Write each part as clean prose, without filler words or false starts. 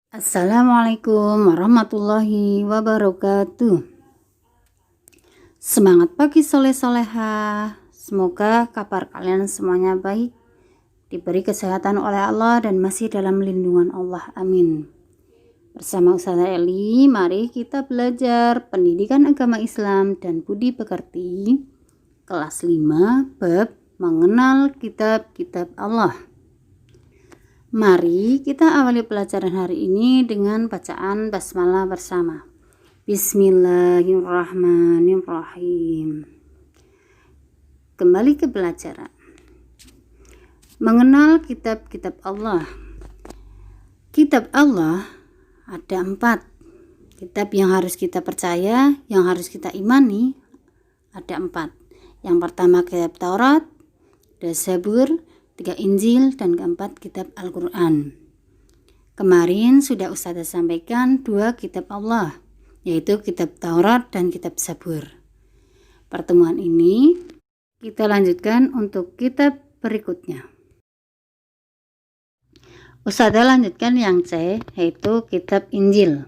Assalamualaikum warahmatullahi wabarakatuh. Semangat pagi soleh-soleha. Semoga kabar kalian semuanya baik, diberi kesehatan oleh Allah dan masih dalam lindungan Allah. Amin. Bersama Ustazah Eli, mari kita belajar pendidikan agama Islam dan budi pekerti kelas 5 bab mengenal kitab-kitab Allah. Mari kita awali pelajaran hari ini dengan bacaan basmalah bersama. Bismillahirrahmanirrahim. Kembali ke pelajaran. Mengenal kitab-kitab Allah. Kitab Allah ada 4. Kitab yang harus kita percaya, yang harus kita imani ada 4. Yang pertama kitab Taurat, ada Zabur, 3 Injil, dan keempat kitab Al-Quran. Kemarin sudah Ustazah sampaikan 2 kitab Allah, yaitu kitab Taurat dan kitab Zabur. Pertemuan ini kita lanjutkan untuk kitab berikutnya. Ustazah lanjutkan yang C, yaitu kitab Injil.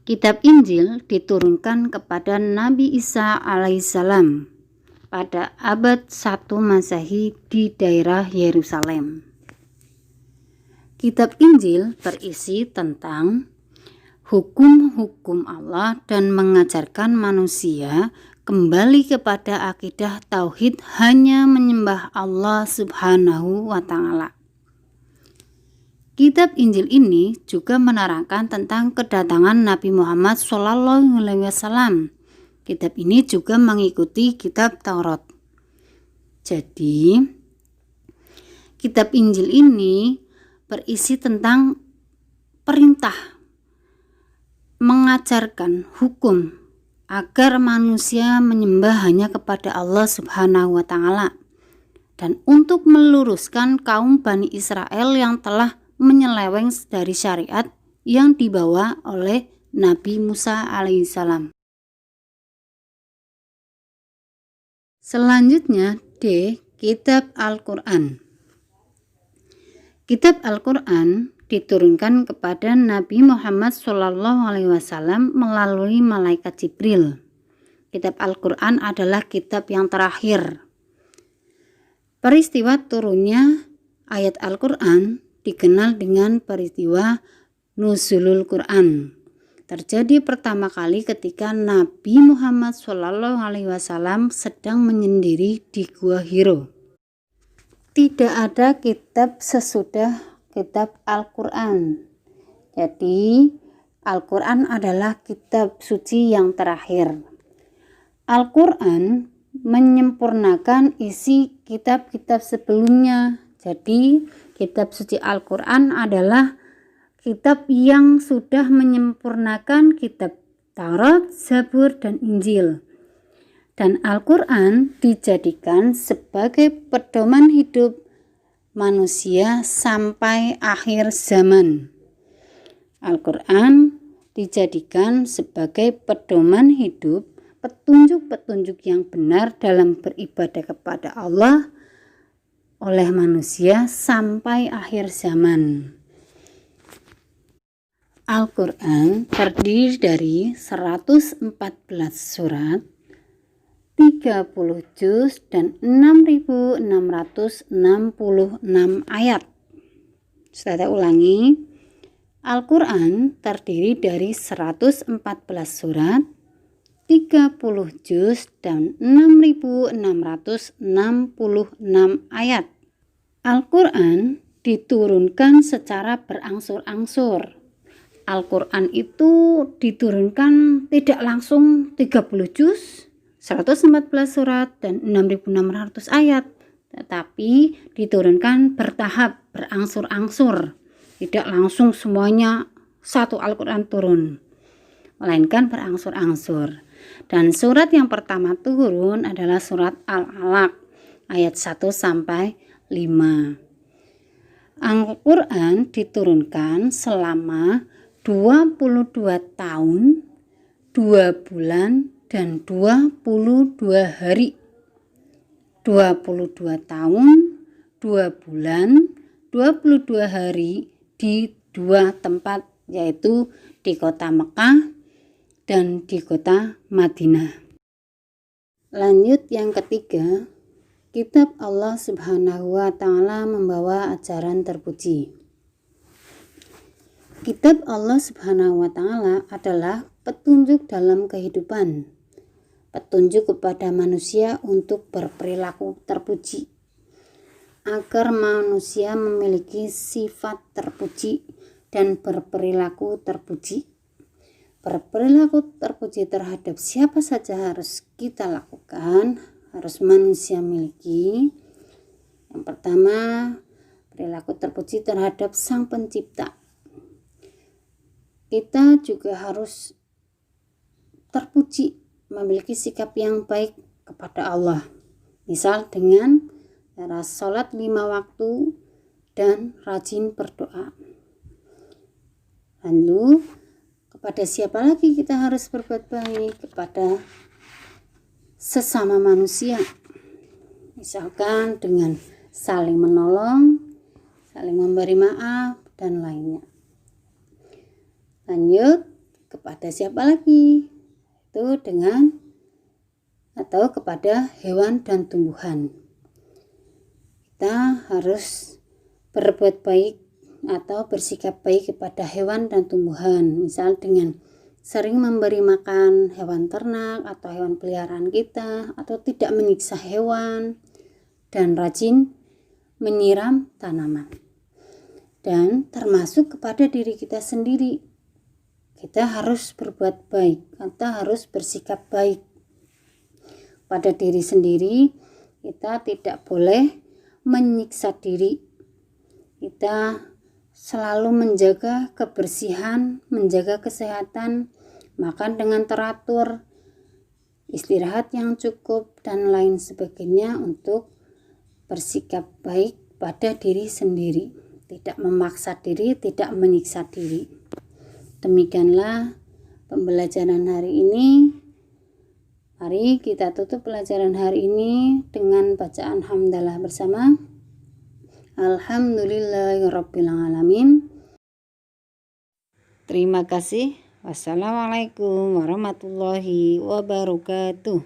Kitab Injil diturunkan kepada Nabi Isa alaihissalam pada abad 1 Masehi di daerah Yerusalem. Kitab Injil berisi tentang hukum-hukum Allah dan mengajarkan manusia kembali kepada akidah tauhid, hanya menyembah Allah Subhanahu wa Ta'ala. Kitab Injil ini juga menerangkan tentang kedatangan Nabi Muhammad SAW. Kitab ini juga mengikuti kitab Taurat. Jadi, kitab Injil ini berisi tentang perintah, mengajarkan hukum agar manusia menyembah hanya kepada Allah Subhanahu wa Ta'ala, dan untuk meluruskan kaum Bani Israel yang telah menyeleweng dari syariat yang dibawa oleh Nabi Musa alaihissalam. Selanjutnya D. Kitab Al-Quran. Kitab Al-Quran diturunkan kepada Nabi Muhammad SAW melalui malaikat Jibril. Kitab Al-Quran adalah kitab yang terakhir. Peristiwa turunnya ayat Al-Quran dikenal dengan peristiwa Nuzulul Quran. Terjadi pertama kali ketika Nabi Muhammad SAW sedang menyendiri di Gua Hiro. Tidak ada kitab sesudah kitab Al-Quran. Jadi Al-Quran adalah kitab suci yang terakhir. Al-Quran menyempurnakan isi kitab-kitab sebelumnya. Jadi kitab suci Al-Quran adalah kitab yang sudah menyempurnakan kitab Taurat, Zabur, dan Injil. Dan Al-Quran dijadikan sebagai pedoman hidup manusia sampai akhir zaman. Al-Quran dijadikan sebagai pedoman hidup, petunjuk-petunjuk yang benar dalam beribadah kepada Allah oleh manusia sampai akhir zaman. Al-Quran terdiri dari 114 surat, 30 juz, dan 6.666 ayat. Saya ulangi, Al-Quran terdiri dari 114 surat, 30 juz, dan 6.666 ayat. Al-Quran diturunkan secara berangsur-angsur. Al-Quran itu diturunkan tidak langsung 30 juz, 114 surat, dan 6.600 ayat, tetapi diturunkan bertahap, berangsur-angsur. Tidak langsung semuanya satu Al-Quran turun, melainkan berangsur-angsur. Dan surat yang pertama turun adalah surat Al-Alaq ayat 1 sampai 5. Al-Quran diturunkan selama 22 tahun, 2 bulan, dan 22 hari. 22 tahun, 2 bulan, 22 hari di 2 tempat yaitu di kota Mekah dan di kota Madinah. Lanjut yang ketiga, kitab Allah Subhanahu wa Ta'ala membawa ajaran terpuji. Kitab Allah Subhanahu wa Ta'ala adalah petunjuk dalam kehidupan, petunjuk kepada manusia untuk berperilaku terpuji, agar manusia memiliki sifat terpuji dan berperilaku terpuji. Berperilaku terpuji terhadap siapa saja harus kita lakukan, harus manusia miliki. Yang pertama, perilaku terpuji terhadap Sang Pencipta. Kita juga harus terpuji, memiliki sikap yang baik kepada Allah. Misal dengan cara sholat 5 waktu dan rajin berdoa. Lalu kepada siapa lagi kita harus berbuat baik? Kepada sesama manusia. Misalkan dengan saling menolong, saling memberi maaf, dan lainnya. Lanjut, kepada siapa lagi? Itu dengan atau kepada hewan dan tumbuhan. Kita harus berbuat baik atau bersikap baik kepada hewan dan tumbuhan. Misal dengan sering memberi makan hewan ternak atau hewan peliharaan kita, atau tidak menyiksa hewan, dan rajin menyiram tanaman. Dan termasuk kepada diri kita sendiri. Kita harus berbuat baik, kita harus bersikap baik pada diri sendiri. Kita tidak boleh menyiksa diri. Kita selalu menjaga kebersihan, menjaga kesehatan, makan dengan teratur, istirahat yang cukup, dan lain sebagainya untuk bersikap baik pada diri sendiri. Tidak memaksa diri, tidak menyiksa diri. Demikianlah pembelajaran hari ini. Mari kita tutup pelajaran hari ini dengan bacaan hamdalah bersama. Alhamdulillahirrabbilalamin. Terima kasih. Wassalamualaikum warahmatullahi wabarakatuh.